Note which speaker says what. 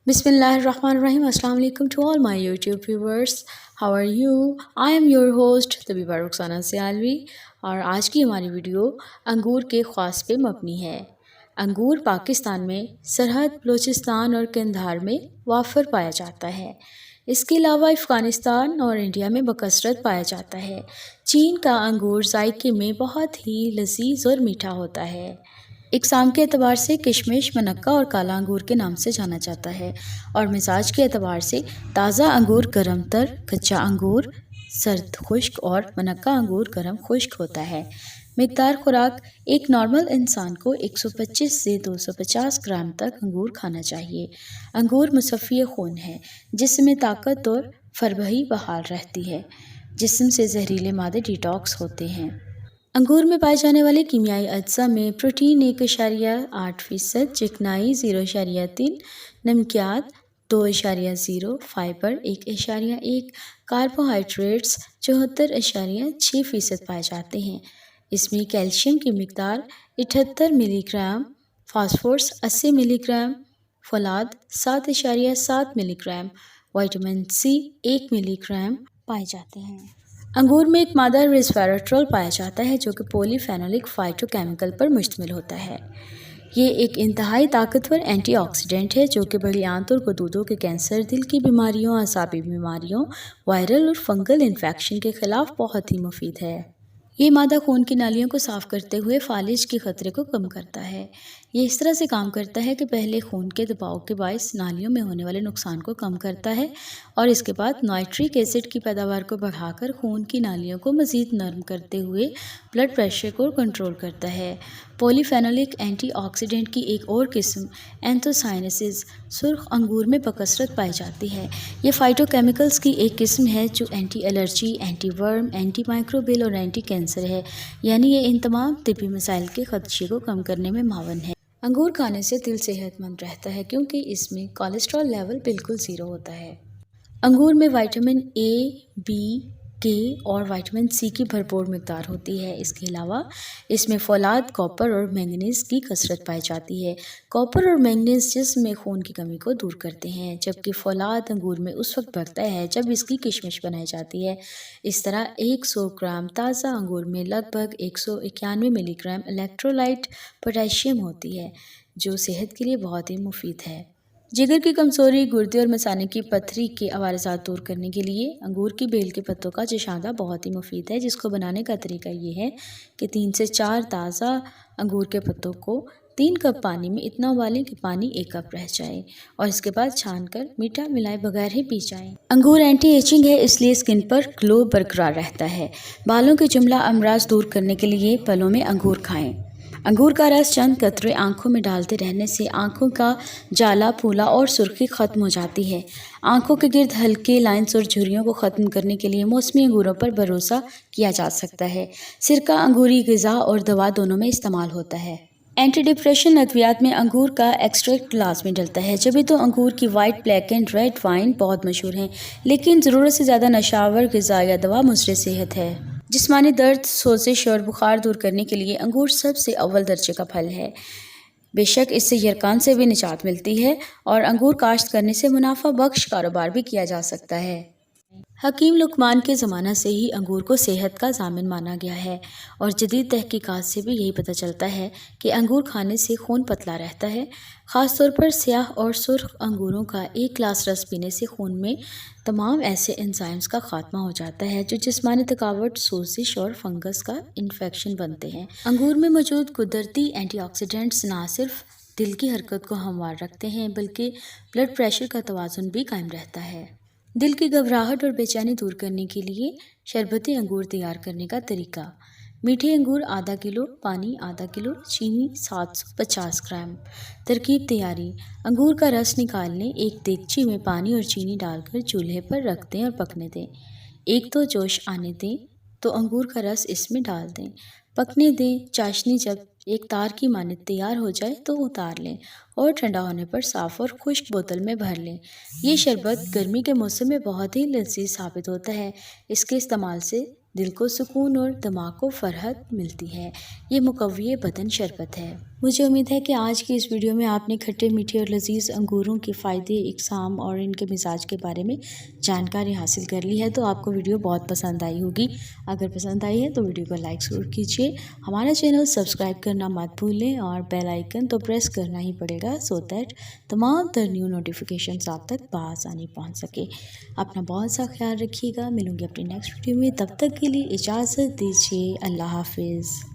Speaker 1: Bismillahirrahmanirrahim. Assalamu alaikum to all my YouTube viewers. How are you? I am your host तबीबा Rukhsana Sialvi और आज की हमारी video अंगूर के ख्वास पे मबनी है। अंगूर पाकिस्तान में सरहद बलूचिस्तान और कंधार में वाफर पाया जाता है। इसके अलावा अफ़गानिस्तान और इंडिया में बकसरत पाया जाता है। चीन का अंगूर जायके में बहुत ही लजीज और मीठा होता है। इकसाम के एतबार से किशमिश, मनक्का और काला अंगूर के नाम से जाना जाता है और मिजाज के एतबार से ताज़ा अंगूर गर्म तर, कच्चा अंगूर सर्द खुश्क और मनक्का अंगूर गर्म खुश्क होता है। मिकदार खुराक एक नॉर्मल इंसान को 125 से 250 ग्राम तक अंगूर खाना चाहिए। अंगूर मुसफ़्फ़ी खून है जिसमें ताकत और फरबही बहाल रहती है। जिस्म से जहरीले मादे डिटॉक्स होते हैं। अंगूर में पाए जाने वाले कीमियाई अज्जा में प्रोटीन 1.8%, चिकनाई 0.3, नमकियात 2.0, फाइबर 1.1, कार्बोहाइड्रेट्स 74.6% पाए जाते हैं। इसमें कैल्शियम की मिकदार 78 मिलीग्राम, फास्फोरस 80 मिलीग्राम, फौलाद 7.7 मिलीग्राम, विटामिन सी 1 मिलीग्राम पाए जाते हैं। अंगूर में एक मादा रेस्वेराट्रोल पाया जाता है जो कि पॉलीफेनोलिक फाइटोकेमिकल पर मुश्तमिल होता है। ये एक इंतहाई ताकतवर एंटीऑक्सीडेंट है जो कि बड़ी आंत और गदूदों के कैंसर, दिल की बीमारियों, असाबी बीमारियों, वायरल और फंगल इन्फेक्शन के खिलाफ बहुत ही मुफीद है। ये मादा खून की नालियों को साफ़ करते हुए फालिज के ख़तरे को कम करता है। ये इस तरह से काम करता है कि पहले खून के दबाव के बायस नालियों में होने वाले नुकसान को कम करता है और इसके बाद नाइट्रिक एसिड की पैदावार को बढ़ाकर खून की नालियों को मज़ीद नरम करते हुए ब्लड प्रेशर को कंट्रोल करता है। पॉलीफेनोलिक एंटीऑक्सीडेंट की एक और किस्म एंथोसाइनेसिस सुर्ख अंगूर में बकसरत पाई जाती है। ये फाइटोकेमिकल्स की एक किस्म है जो anti allergy, anti worm, anti microbial और एंटी कैंसर है, यानी ये इन तमाम तिब्बी मसाइल के खदशे को कम करने में मावन है। अंगूर खाने से दिल सेहतमंद रहता है क्योंकि इसमें कोलेस्ट्रॉल लेवल बिल्कुल ज़ीरो होता है। अंगूर में विटामिन ए, बी, के और विटामिन सी की भरपूर मिकदार होती है। इसके अलावा इसमें फौलाद, कॉपर और मैंगनीज़ की कसरत पाई जाती है। कॉपर और मैंगनीज़ जिस्म में खून की कमी को दूर करते हैं, जबकि फौलाद अंगूर में उस वक्त बढ़ता है जब इसकी किशमिश बनाई जाती है। इस तरह 100 ग्राम ताज़ा अंगूर में लगभग 191 मिलीग्राम इलेक्ट्रोलाइट पोटेशियम होती है जो सेहत के लिए बहुत ही मुफीद है। जिगर की कमज़ोरी, गुर्दे और मसाने की पथरी के अवारज़ात दूर करने के लिए अंगूर की बेल के पत्तों का चशांदा बहुत ही मुफीद है, जिसको बनाने का तरीका ये है कि 3 से 4 ताज़ा अंगूर के पत्तों को 3 कप पानी में इतना उबालें कि पानी 1 कप रह जाए और इसके बाद छानकर मीठा मिलाए बगैर ही पी जाएं। अंगूर एंटी एजिंग है, इसलिए स्किन पर ग्लो बरकरार रहता है। बालों के जुमला अमराज दूर करने के लिए पलों में अंगूर खाएं। अंगूर का रस चंद कतरे आंखों में डालते रहने से आंखों का जाला, फूला और सुर्खी ख़त्म हो जाती है। आंखों के गिर्द हल्के लाइंस और झुर्रियों को ख़त्म करने के लिए मौसमी अंगूरों पर भरोसा किया जा सकता है। सिरका अंगूरी ग़िज़ा और दवा दोनों में इस्तेमाल होता है। एंटी डिप्रेशन अद्वियात में अंगूर का एक्सट्रैक्ट लाजमी डलता है। जब भी तो अंगूर की white, black and red wine बहुत मशहूर हैं, लेकिन ज़रूरत से ज़्यादा नशावर ग़िज़ा या दवा मुज़र सेहत है। जिस्मानी दर्द, सोजिश और बुखार दूर करने के लिए अंगूर सबसे अव्वल दर्जे का फल है। बेशक इससे यरकान से भी निजात मिलती है और अंगूर काश्त करने से मुनाफा बख्श कारोबार भी किया जा सकता है। हकीम लुकमान के ज़माना से ही अंगूर को सेहत का ज़ामिन माना गया है और जदीद तहकीकात से भी यही पता चलता है कि अंगूर खाने से खून पतला रहता है। ख़ास तौर पर स्याह और सुर्ख अंगूरों का एक गिलास रस पीने से खून में तमाम ऐसे एंजाइम्स का खात्मा हो जाता है जो जिस्मानी थकावट, सोजिश और फंगस का इन्फेक्शन बनते हैं। अंगूर में मौजूद कुदरती एंटीऑक्सीडेंट्स ना सिर्फ दिल की हरकत को हमवार रखते हैं बल्कि ब्लड प्रेशर का तवाज़ुन भी कायम रहता है। दिल की घबराहट और बेचैनी दूर करने के लिए शरबती अंगूर तैयार करने का तरीका। मीठे अंगूर आधा किलो, पानी आधा किलो, चीनी 750 ग्राम। तरकीब तैयारी: अंगूर का रस निकाल लें, एक देगची में पानी और चीनी डालकर चूल्हे पर रख दें और पकने दें। एक दो जोश आने दें तो अंगूर का रस इसमें डाल दें, पकने दें। चाशनी जब एक तार की मानित तैयार हो जाए तो उतार लें और ठंडा होने पर साफ़ और खुश्क बोतल में भर लें। ये शरबत गर्मी के मौसम में बहुत ही लजीज साबित होता है। इसके इस्तेमाल से दिल को सुकून और दिमाग को फरहत मिलती है। ये मुकव्वी बदन शरबत है। مجھے امید ہے کہ آج کی اس ویڈیو میں آپ نے کھٹے میٹھے اور لذیذ انگوروں کے فائدے، اقسام اور ان کے مزاج کے بارے میں جانکاری حاصل کر لی ہے، تو آپ کو ویڈیو بہت پسند آئی ہوگی۔ اگر پسند آئی ہے تو ویڈیو کو لائک ضرور کیجیے، ہمارا چینل سبسکرائب کرنا مت بھولیں اور بیل آئیکن تو پریس کرنا ہی پڑے گا سو دیٹ تمام تر نیو نوٹیفیکیشنز آپ تک بآسانی پہنچ سکے۔ اپنا بہت سا خیال رکھیے گا، ملوں گی اپنی نیکسٹ ویڈیو میں، تب تک کے لیے اجازت دیجیے، اللہ حافظ۔